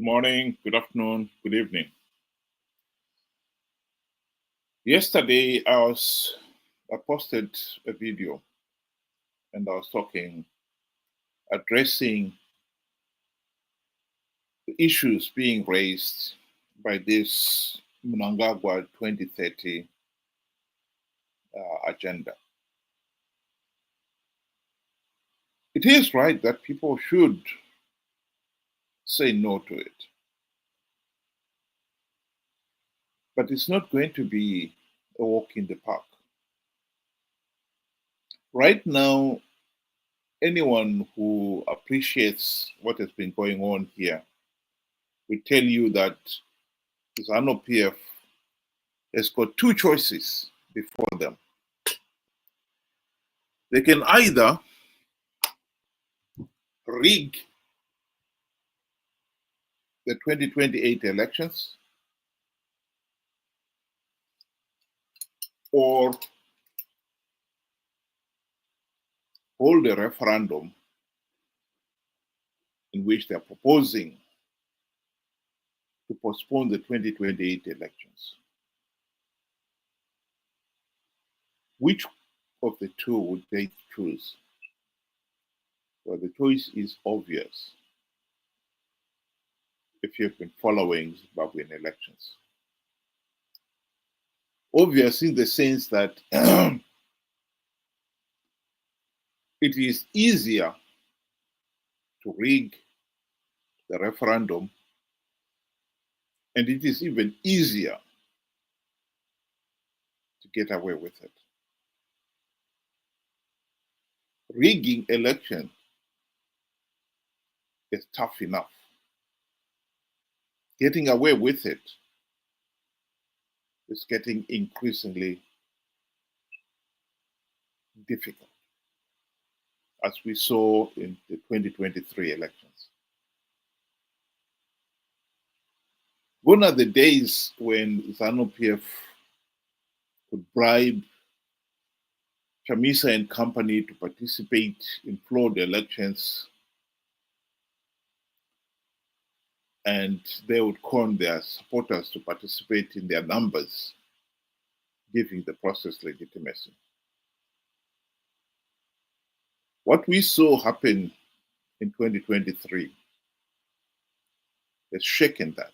Good morning, good afternoon, good evening. Yesterday, I posted a video and I was addressing the issues being raised by this Mnangagwa 2030 agenda. It is right that people should say no to it, but it's not going to be a walk in the park. Right now, anyone who appreciates what has been going on here will tell you that Zanu PF has got two choices before them. They can either rig the 2028 elections or hold a referendum in which they're proposing to postpone the 2028 elections. Which of the two would they choose? Well, the choice is obvious if you've been following Zimbabwean elections. Obvious in the sense that it is easier to rig the referendum, and it is even easier to get away with it. Rigging election is tough enough. Getting away with it is getting increasingly difficult, as we saw in the 2023 elections. Gone are the days when Zanu PF could bribe Chamisa and company to participate in flawed elections, and they would con their supporters to participate in their numbers, giving the process legitimacy. What we saw happen in 2023 has shaken that.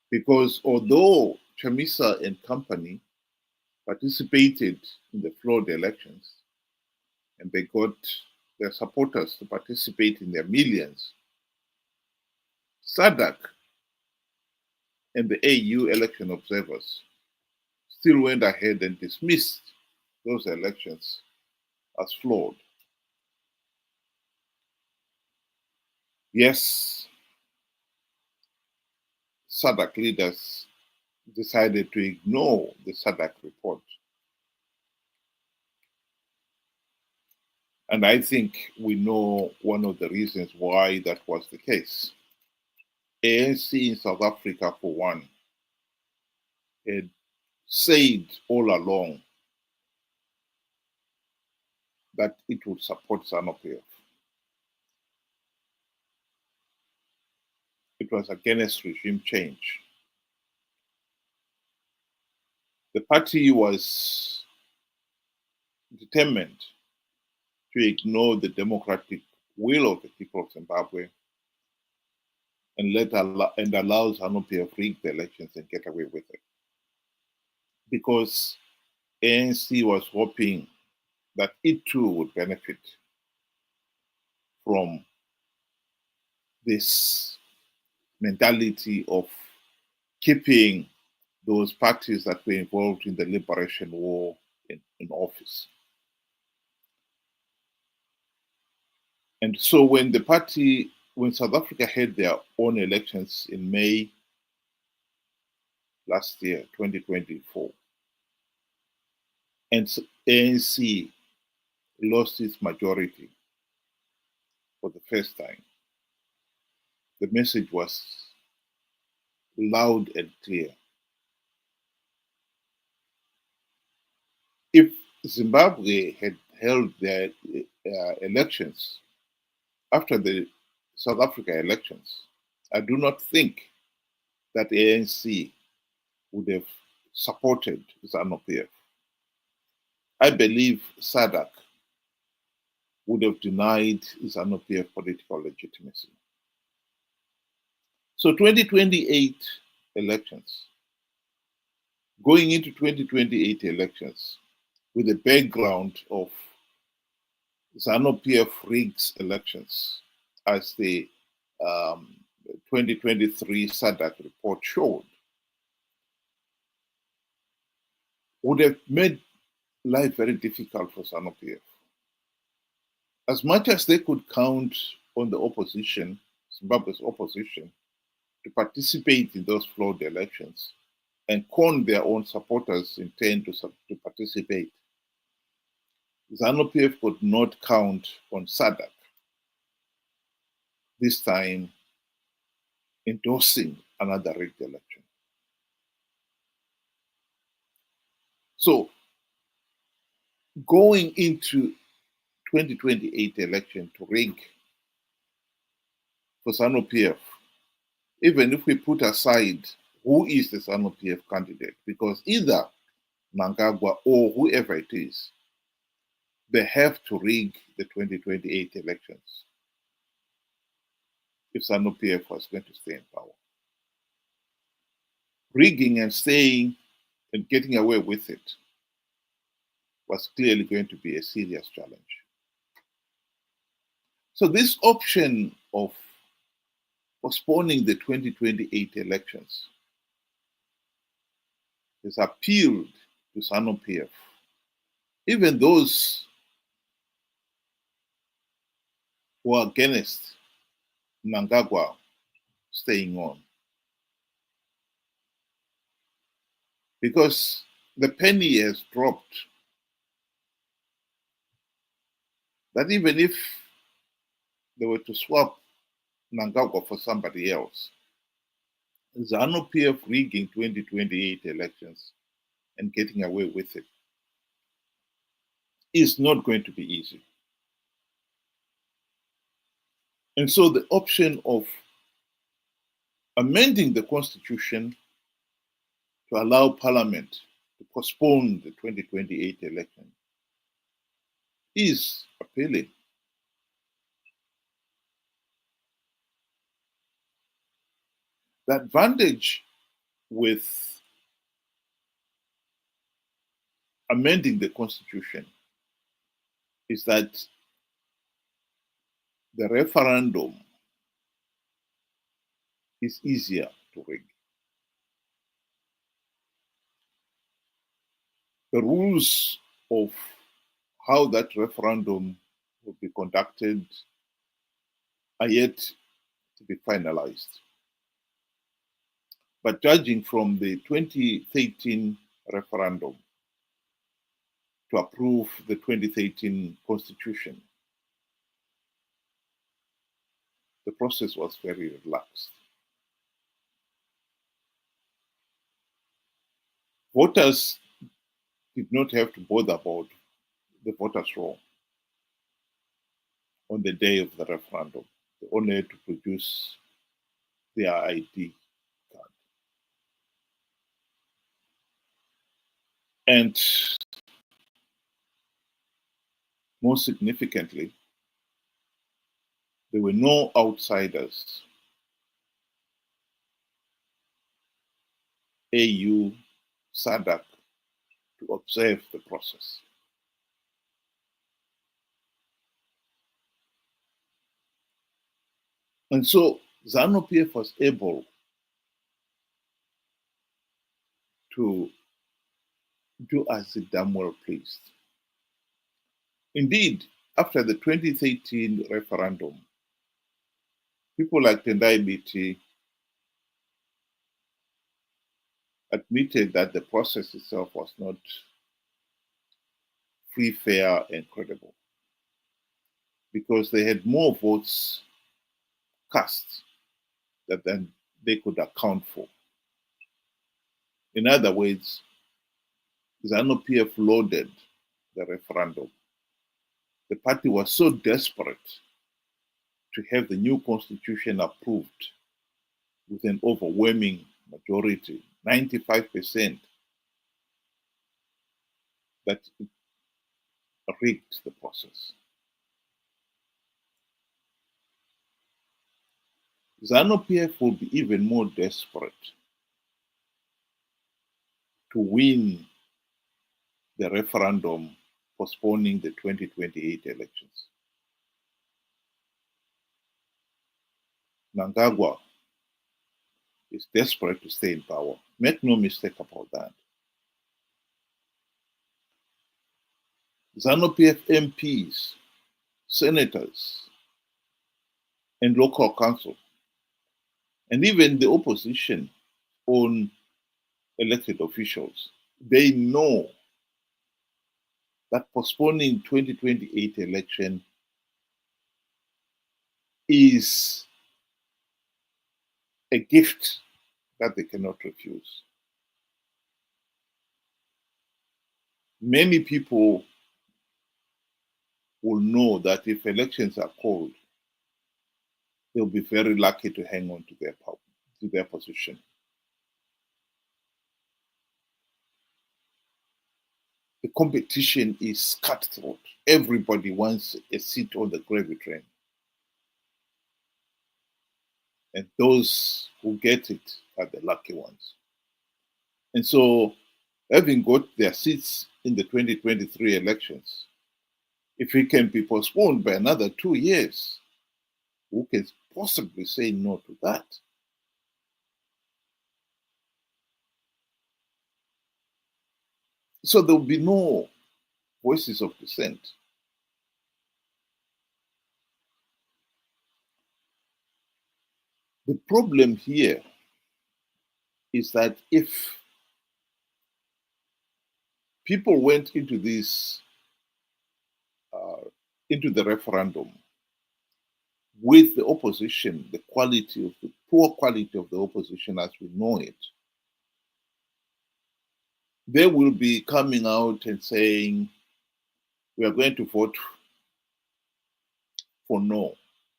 Because although Chamisa and company participated in the flawed elections and they got their supporters to participate in their millions, SADC and the AU election observers still went ahead and dismissed those elections as flawed. Yes, SADC leaders decided to ignore the SADC report. And I think we know one of the reasons why that was the case. ANC in South Africa, for one, had said all along that it would support Zanu PF. It was against regime change. The party was determined to ignore the democratic will of the people of Zimbabwe and allow Zanu PF rig the elections and get away with it. Because ANC was hoping that it too would benefit from this mentality of keeping those parties that were involved in the liberation war in office. And so when South Africa had their own elections in May last year, 2024, and ANC lost its majority for the first time, the message was loud and clear. If Zimbabwe had held their elections after the South Africa elections, I do not think that ANC would have supported ZANU PF. I believe SADC would have denied ZANU PF political legitimacy. So 2028 elections, going into 2028 elections with the background of ZANU PF rigs elections, as the 2023 SADC report showed, would have made life very difficult for ZANU PF. As much as they could count on the opposition, Zimbabwe's opposition, to participate in those flawed elections and con their own supporters in turn to participate, ZANU PF could not count on SADC this time endorsing another rigged election. So going into 2028 election to rig for ZANU PF, even if we put aside who is the ZANU PF candidate, because either Mnangagwa or whoever it is, they have to rig the 2028 elections if ZANU PF was going to stay in power. Rigging and staying and getting away with it was clearly going to be a serious challenge. So this option of postponing the 2028 elections has appealed to ZANU PF. Even those who are against Mnangagwa staying on. Because the penny has dropped that even if they were to swap Mnangagwa for somebody else, ZANU PF rigging 2028 elections and getting away with it is not going to be easy. And so the option of amending the constitution to allow Parliament to postpone the 2028 election is appealing. The advantage with amending the constitution is that the referendum is easier to rig. The rules of how that referendum will be conducted are yet to be finalized. But judging from the 2013 referendum to approve the 2013 constitution, the process was very relaxed. Voters did not have to bother about the voters' roll on the day of the referendum. They only had to produce their ID card. And most significantly, there were no outsiders, AU, SADC, to observe the process. And so ZANU PF was able to do as it damn well pleased. Indeed, after the 2013 referendum, people like Tendai Biti admitted that the process itself was not free, fair, and credible because they had more votes cast than they could account for. In other words, ZANU PF loaded the referendum. The party was so desperate to have the new constitution approved with an overwhelming majority, 95%, that it rigged the process. ZANU PF will be even more desperate to win the referendum postponing the 2028 elections. Mnangagwa is desperate to stay in power. Make no mistake about that. ZANU PF MPs, senators, and local council, and even the opposition own elected officials, they know that postponing 2028 election is a gift that they cannot refuse. Many people will know that if elections are called, they'll be very lucky to hang on to their position. The competition is cutthroat. Everybody wants a seat on the gravy train. And those who get it are the lucky ones. And so, having got their seats in the 2023 elections, if it can be postponed by another 2 years, who can possibly say no to that? So there will be no voices of dissent. The problem here is that if people went into this, into the referendum with the opposition, the poor quality of the opposition as we know it, they will be coming out and saying, we are going to vote for no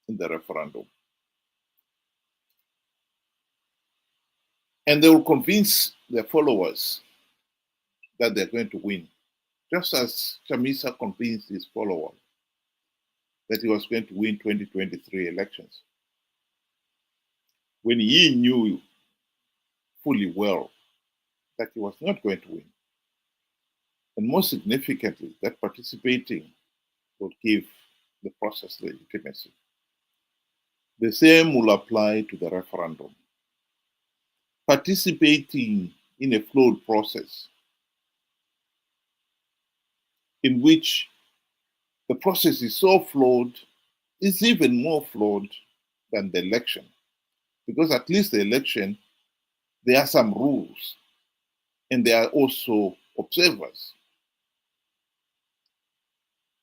in the referendum. And they will convince their followers that they're going to win, just as Chamisa convinced his followers that he was going to win 2023 elections, when he knew fully well that he was not going to win. And most significantly, that participating will give the process legitimacy. The same will apply to the referendum. Participating in a flawed process in which the process is so flawed, it's even more flawed than the election. Because at least the election, there are some rules and there are also observers.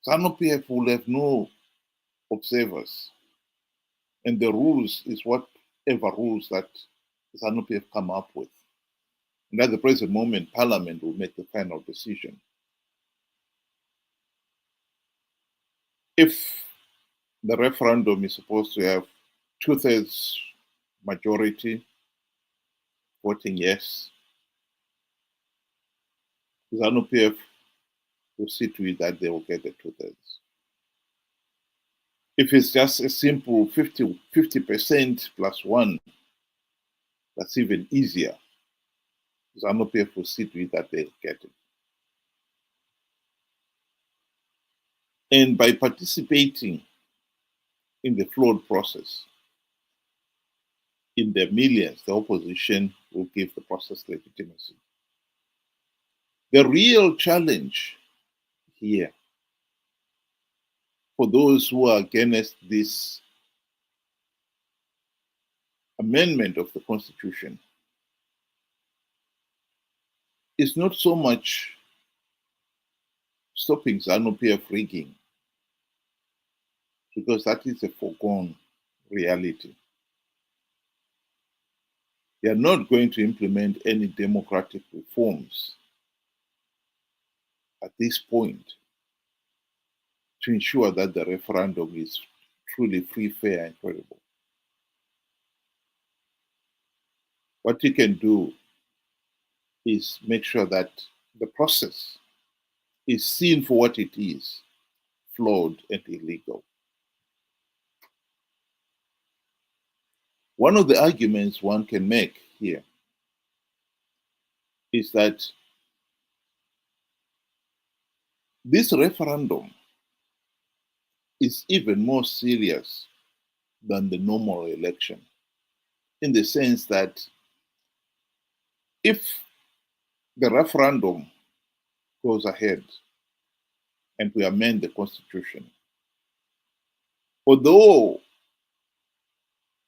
ZANU PF will have no observers. And the rules is whatever rules that ZANU PF come up with. And at the present moment, Parliament will make the final decision. If the referendum is supposed to have 2/3 majority voting yes, ZANU PF will see to it that they will get the 2/3. If it's just a simple 50% plus one, that's even easier. ZANU PF will see to it that they'll get it. And by participating in the flawed process, in the millions, the opposition will give the process legitimacy. The real challenge here for those who are against this amendment of the Constitution is not so much stopping ZANU PF rigging, because that is a foregone reality. They are not going to implement any democratic reforms at this point to ensure that the referendum is truly free, fair, and credible. What you can do is make sure that the process is seen for what it is, flawed and illegal. One of the arguments one can make here is that this referendum is even more serious than the normal election, in the sense that if the referendum goes ahead and we amend the constitution, although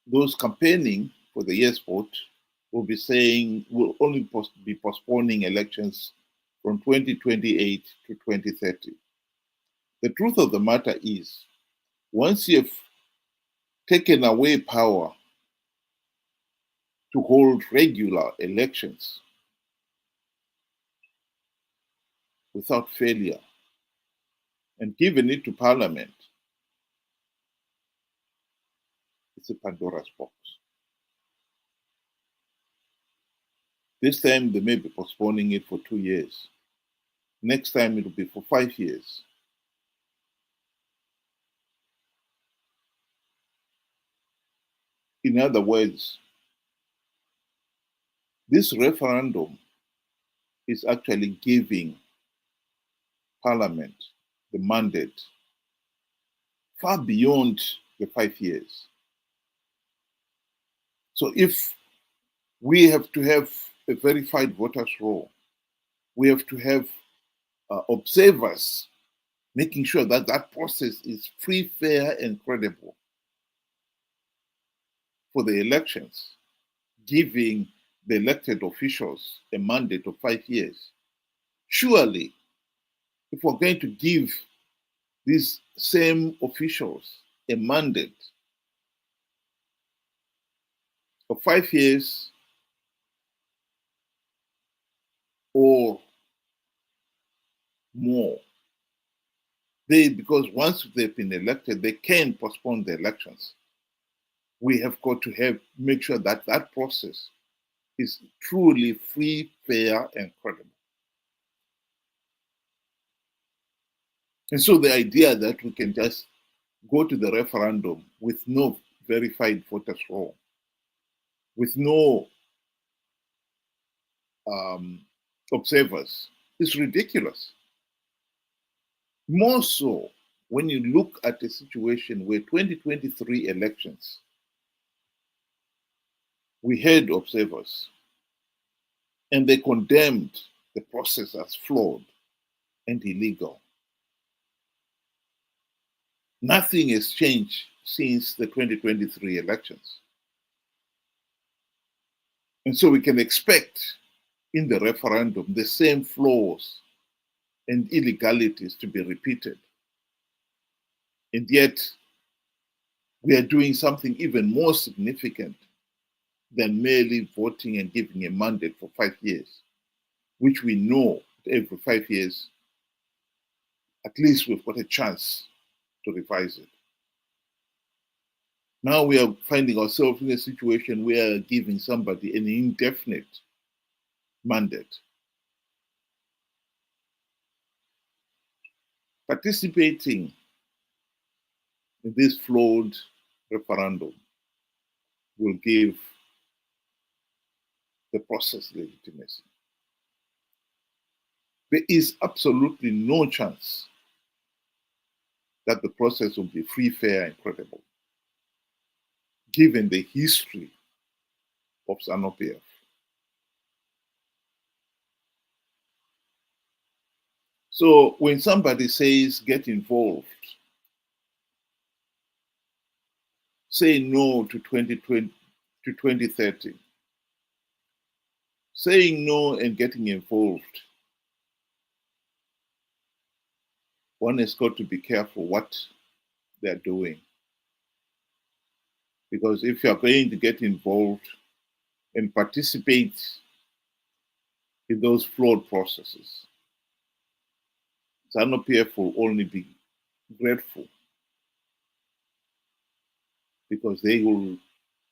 those campaigning for the yes vote will be saying we'll only be postponing elections from 2028 to 2030. The truth of the matter is, once you've taken away power to hold regular elections without failure and given it to Parliament, it's a Pandora's box. This time they may be postponing it for 2 years. Next time it will be for 5 years. In other words, this referendum is actually giving Parliament the mandate far beyond the 5 years. So if we have to have a verified voters roll, we have to have observers making sure that that process is free, fair, and credible for the elections, giving the elected officials a mandate of 5 years. Surely, if we're going to give these same officials a mandate of 5 years or more, because once they've been elected, they can postpone the elections. We have got to make sure that that process is truly free, fair, and credible. And so the idea that we can just go to the referendum with no verified voters roll, with no observers, is ridiculous. More so when you look at a situation where 2023 elections, we had observers and they condemned the process as flawed and illegal. Nothing has changed since the 2023 elections. And so we can expect in the referendum the same flaws and illegalities to be repeated. And yet, we are doing something even more significant than merely voting and giving a mandate for 5 years, which we know every 5 years, at least we've got a chance to revise it. Now we are finding ourselves in a situation where we are giving somebody an indefinite mandate. Participating in this flawed referendum will give the process legitimacy. There is absolutely no chance that the process will be free, fair, and credible, given the history of Zanu PF. So when somebody says get involved, say no to 2020 to 2030, saying no and getting involved, one has got to be careful what they're doing. Because if you're going to get involved and participate in those flawed processes, Zanu PF will only be grateful, because they will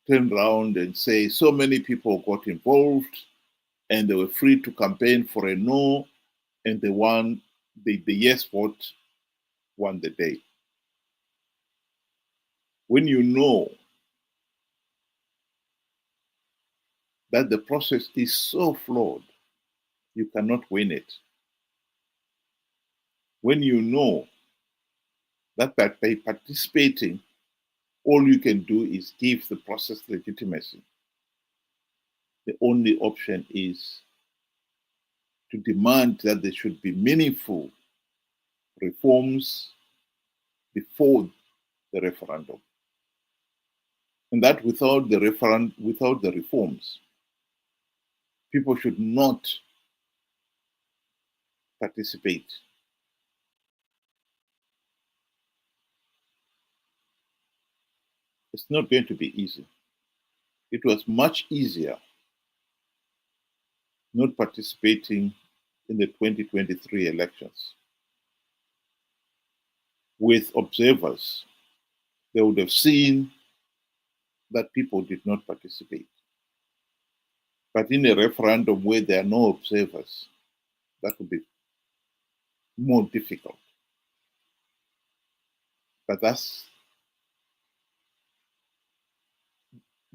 turn around and say so many people got involved and they were free to campaign for a no, and the yes vote won the day. When you know that the process is so flawed, you cannot win it. When you know that by participating, all you can do is give the process legitimacy, the only option is to demand that there should be meaningful reforms before the referendum. And that without the reforms, people should not participate. It's not going to be easy. It was much easier not participating in the 2023 elections. With observers, they would have seen that people did not participate. But in a referendum where there are no observers, that would be more difficult. But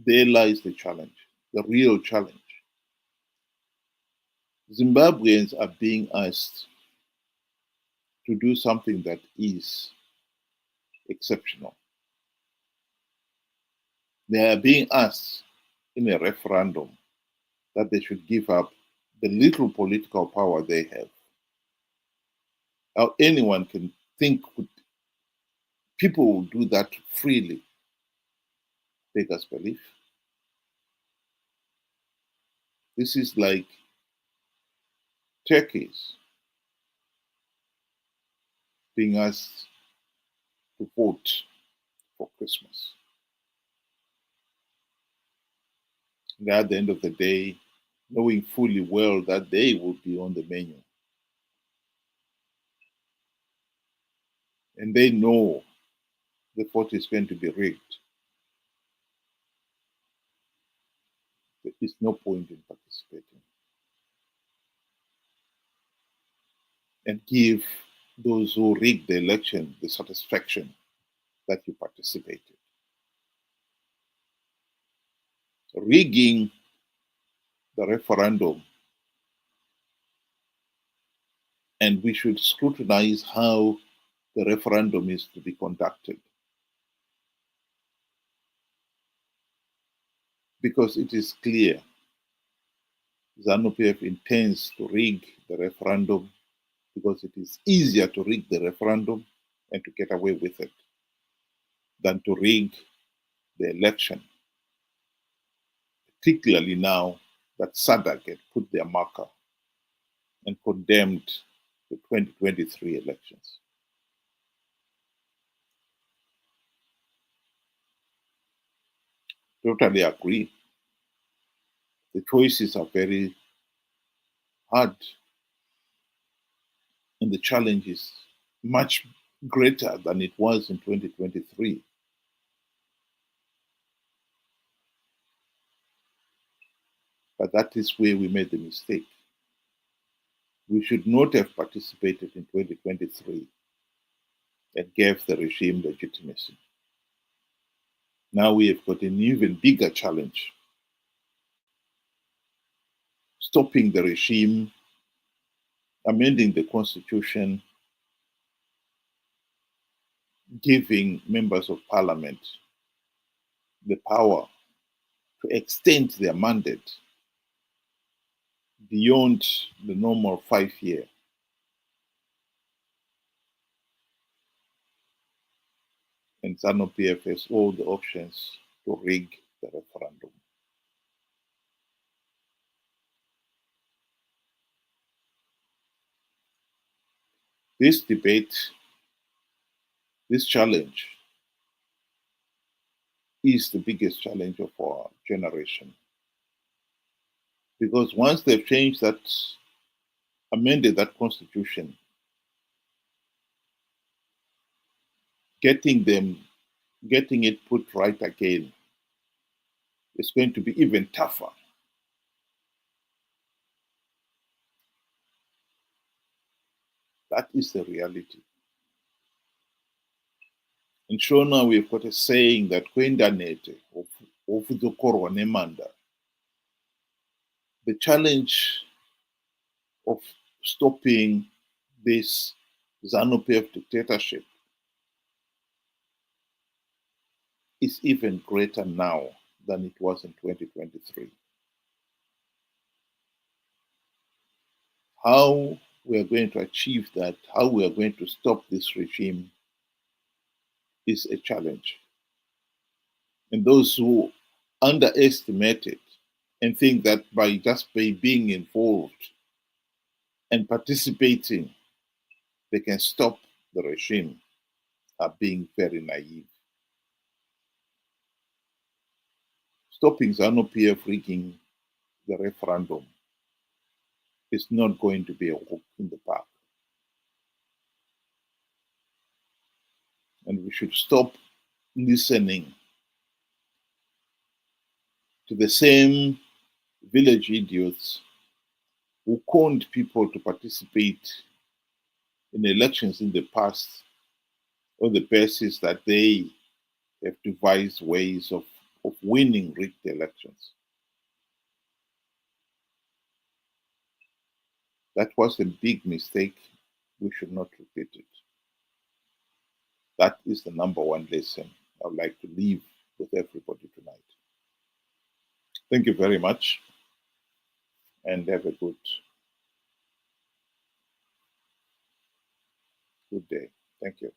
there lies the challenge, the real challenge. Zimbabweans are being asked to do something that is exceptional. They are being asked in a referendum that they should give up the little political power they have. How anyone can think people will do that freely, take us belief. This is like turkeys being asked to vote for Christmas. And at the end of the day, knowing fully well that they will be on the menu. And they know the vote is going to be rigged. There is no point in participating. And give those who rigged the election the satisfaction that you participated. Rigging the referendum, and we should scrutinize how the referendum is to be conducted. Because it is clear ZANU PF intends to rig the referendum because it is easier to rig the referendum and to get away with it than to rig the election, particularly now that SADC had put their marker and condemned the 2023 elections. Totally agree. The choices are very hard, and the challenge is much greater than it was in 2023. But that is where we made the mistake. We should not have participated in 2023 and gave the regime legitimacy. Now we have got an even bigger challenge. Stopping the regime, amending the constitution, giving members of parliament the power to extend their mandate beyond the normal 5-year. And ZANU PF has all the options to rig the referendum. This debate, this challenge, is the biggest challenge of our generation. Because once they've changed that, amended that constitution, getting it put right again it's going to be even tougher. That is the reality. In Shona, we've got a saying that Kwendanete, the challenge of stopping this ZANU PF dictatorship is even greater now than it was in 2023. How we are going to achieve that, how we are going to stop this regime is a challenge. And those who underestimate it and think that by being involved and participating, they can stop the regime are being very naive. Stopping ZANU PF rigging the referendum is not going to be a walk in the park. And we should stop listening to the same village idiots who conned people to participate in elections in the past on the basis that they have devised ways of winning rigged elections. That was a big mistake. We should not repeat it. That is the number one lesson I would like to leave with everybody tonight. Thank you very much and have a good day. Thank you.